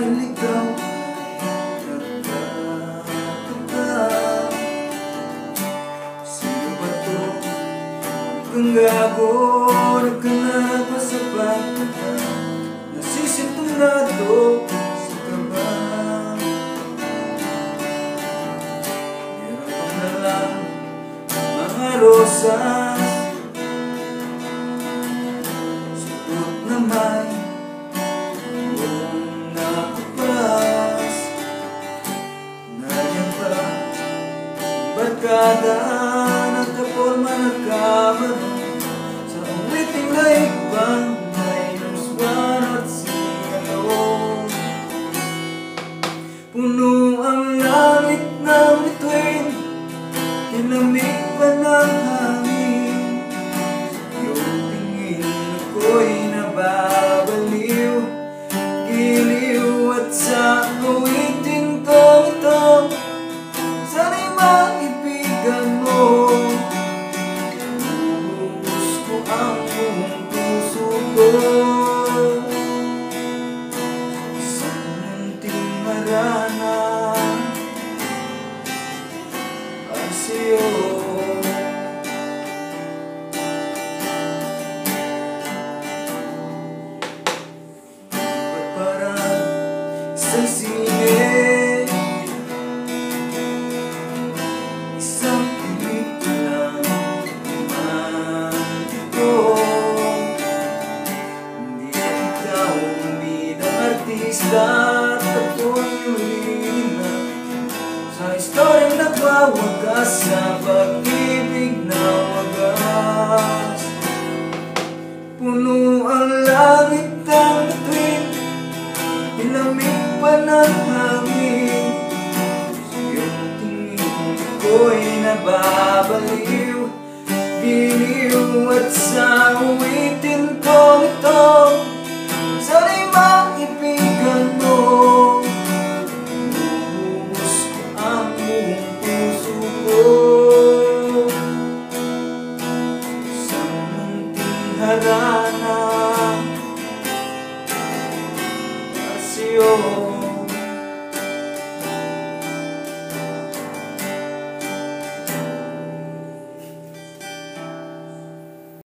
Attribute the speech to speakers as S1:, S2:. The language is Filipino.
S1: dahil ikaw nagkakata. Sino ba to? Kung gago, nagkanap pa sa pagkata. Nasisintunado sa kaba. Meron na lang mga rosas, suot na may buong nakupas. Nandiyan pa barkada, nagkaporma, nagkamarong sa awiting laikbang. Puno ang langit ng bituin, kinamig pa ng hangin. Sa iyong tingin ako'y nababaliw, giliw at sa awitin kong ito. Sana'y maibigan mo, bubuhos ko ang buong puso ko. Sa sine, isang pelikula naman ito. Hindi ikaw bidang artista at ako'y uli na sa istoryang nagwawagas, sa pag-ibig na wagas. Puno ang langit ng bituin, ilamig pa ng hangin. Sa iyong tingin ako'y nababaliw, giliw at sa awitin kong ito. Sana'y maibigan mo, bubuhos ko ang buong puso ko. Sa munting harana,